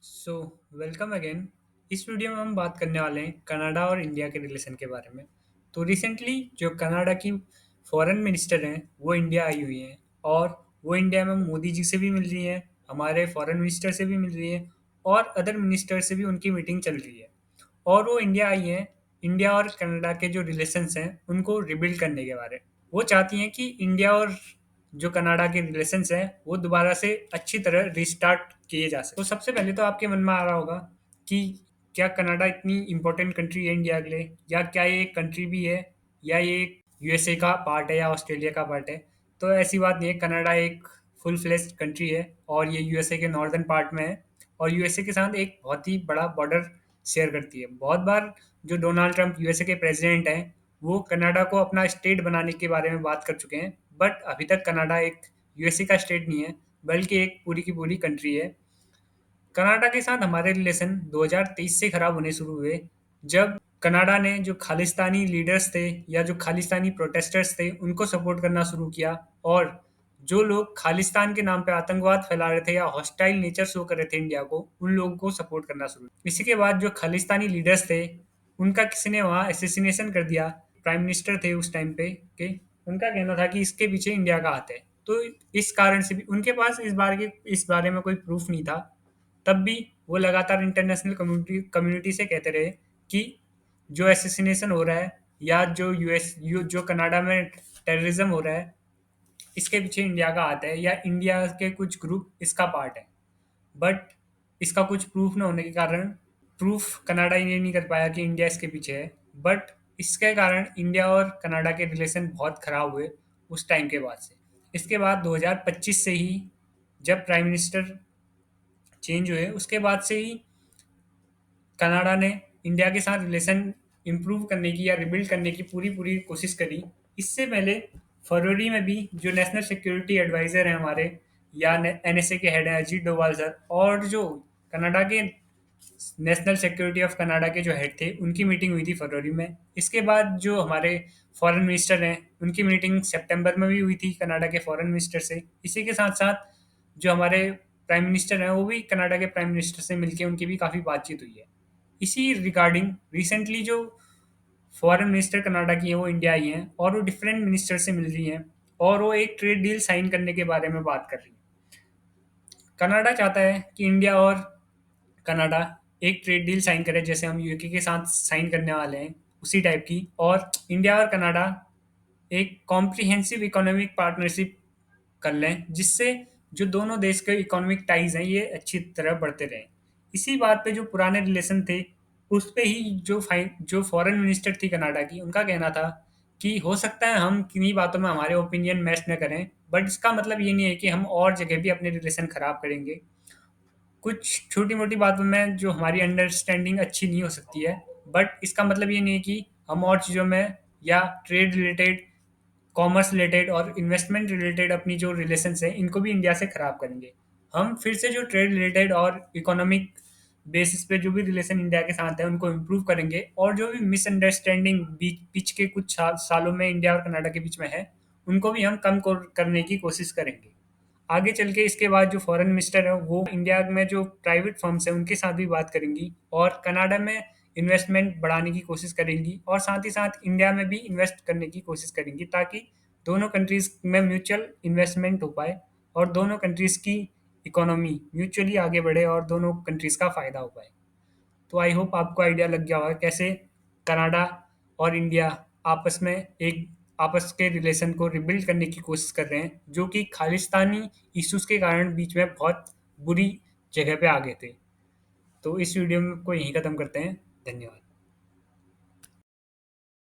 So welcome again. इस video में हम बात करने वाले हैं कनाडा और इंडिया के रिलेशन के बारे में। तो रिसेंटली जो कनाडा की फॉरेन मिनिस्टर हैं वो इंडिया आई हुई हैं और वो इंडिया में मोदी जी से भी मिल रही हैं, हमारे फॉरेन मिनिस्टर से भी मिल रही हैं और अदर मिनिस्टर से भी उनकी मीटिंग चल रही है। और वो इंडिया आई हैं इंडिया और कनाडा के जो रिलेशंस हैं उनको रिबिल्ड करने के बारे में। वो चाहती हैं कि इंडिया और जो कनाडा के रिलेशंस हैं वो दोबारा से अच्छी तरह रिस्टार्ट किए जा सके। तो सबसे पहले तो आपके मन में आ रहा होगा कि क्या कनाडा इतनी इंपॉर्टेंट कंट्री है इंडिया के लिए, या क्या ये एक कंट्री भी है, या ये एक यूएसए का पार्ट है या ऑस्ट्रेलिया का पार्ट है। तो ऐसी बात नहीं है, कनाडा एक फुल फ्लेश्ड कंट्री है और ये यूएसए के नॉर्दर्न पार्ट में है और यूएसए के साथ एक बहुत ही बड़ा बॉर्डर शेयर करती है। बहुत बार जो डोनाल्ड ट्रंप यूएसए के प्रेसिडेंट हैं वो कनाडा को अपना स्टेट बनाने के बारे में बात कर चुके हैं, बट अभी तक कनाडा एक यूएसए का स्टेट नहीं है बल्कि एक पूरी की पूरी कंट्री है। कनाडा के साथ हमारे रिलेशन 2023 से खराब होने शुरू हुए जब कनाडा ने जो खालिस्तानी लीडर्स थे या जो खालिस्तानी प्रोटेस्टर्स थे उनको सपोर्ट करना शुरू किया और जो लोग खालिस्तान के नाम पे आतंकवाद फैला रहे थे या हॉस्टाइल नेचर शो कर रहे थे इंडिया को, उन लोगों को सपोर्ट करना शुरू किया। इसी के बाद जो खालिस्तानी लीडर्स थे उनका किसी ने वहाँ एसेसिनेशन कर दिया। प्राइम मिनिस्टर थे उस टाइम पे के, उनका कहना था कि इसके पीछे इंडिया का हाथ है। तो इस कारण से भी उनके पास इस बारे में कोई प्रूफ नहीं था। तब भी वो लगातार इंटरनेशनल कम्युनिटी कम्युनिटी से कहते रहे कि जो एसेसिनेशन हो रहा है या जो कनाडा में टेररिज्म हो रहा है इसके पीछे इंडिया का हाथ है या इंडिया के कुछ ग्रुप इसका पार्ट है। बट इसका कुछ प्रूफ न होने के कारण प्रूफ कनाडा ये नहीं कर पाया कि इंडिया इसके पीछे है। बट इसके कारण इंडिया और कनाडा के रिलेशन बहुत खराब हुए उस टाइम के बाद से। इसके बाद 2025 से ही जब प्राइम मिनिस्टर चेंज हुए उसके बाद से ही कनाडा ने इंडिया के साथ रिलेशन इम्प्रूव करने की या रिबिल्ड करने की पूरी पूरी कोशिश करी। इससे पहले फरवरी में भी जो नेशनल सिक्योरिटी एडवाइजर हैं हमारे या एनएसए के हेड हैं अजीत डोभाल सर, और जो कनाडा के नेशनल सिक्योरिटी ऑफ कनाडा के जो हेड थे उनकी मीटिंग हुई थी फरवरी में। इसके बाद जो हमारे फॉरेन मिनिस्टर हैं उनकी मीटिंग सितंबर में भी हुई थी कनाडा के फॉरेन मिनिस्टर से। इसी के साथ साथ जो हमारे प्राइम मिनिस्टर हैं वो भी कनाडा के प्राइम मिनिस्टर से मिलके उनकी भी काफ़ी बातचीत हुई है। इसी रिगार्डिंग रिसेंटली जो फॉरेन मिनिस्टर कनाडा की हैं वो इंडिया आई हैं और वो डिफरेंट मिनिस्टर से मिल रही हैं और वो एक ट्रेड डील साइन करने के बारे में बात कर रही हैं। कनाडा चाहता है कि इंडिया और कनाडा एक ट्रेड डील साइन करे जैसे हम यूके के साथ साइन करने वाले हैं उसी टाइप की, और इंडिया और कनाडा एक कॉम्प्रिहेंसिव इकोनॉमिक पार्टनरशिप कर लें जिससे जो दोनों देश के इकोनॉमिक टाइज हैं ये अच्छी तरह बढ़ते रहें। इसी बात पे जो पुराने रिलेशन थे उस पे ही जो फॉरेन मिनिस्टर थी कनाडा की उनका कहना था कि हो सकता है हम किन्हीं बातों में हमारे ओपिनियन मैच न करें, बट इसका मतलब ये नहीं है कि हम और जगह भी अपने रिलेशन खराब करेंगे। कुछ छोटी मोटी बातों में जो हमारी अंडरस्टैंडिंग अच्छी नहीं हो सकती है, बट इसका मतलब ये नहीं है कि हम और चीज़ों में या ट्रेड रिलेटेड, कॉमर्स रिलेटेड और इन्वेस्टमेंट रिलेटेड अपनी जो रिलेशंस हैं इनको भी इंडिया से ख़राब करेंगे। हम फिर से जो ट्रेड रिलेटेड और इकोनॉमिक बेसिस पे जो भी रिलेशन इंडिया के साथ है उनको इम्प्रूव करेंगे और जो भी मिसअंडरस्टैंडिंग बीच बीच के कुछ सालों में इंडिया और कनाडा के बीच में है उनको भी हम करने की कोशिश करेंगे। आगे चल के इसके बाद जो फॉरेन मिनिस्टर है वो इंडिया में जो प्राइवेट फर्म्स हैं उनके साथ भी बात करेंगी और कनाडा में इन्वेस्टमेंट बढ़ाने की कोशिश करेंगी और साथ ही साथ इंडिया में भी इन्वेस्ट करने की कोशिश करेंगी ताकि दोनों कंट्रीज में म्यूचुअल इन्वेस्टमेंट हो पाए और दोनों कंट्रीज की इकोनॉमी म्यूचुअली आगे बढ़े और दोनों कंट्रीज का फ़ायदा हो पाए। तो आई होप आपको आइडिया लग गया होगा कैसे कनाडा और इंडिया आपस में एक आपस के रिलेशन को रिबिल्ड करने की कोशिश कर रहे हैं जो कि खालिस्तानी इश्यूज के कारण बीच में बहुत बुरी जगह पे आ गए थे। तो इस वीडियो में को यहीं ख़त्म करते हैं। धन्यवाद।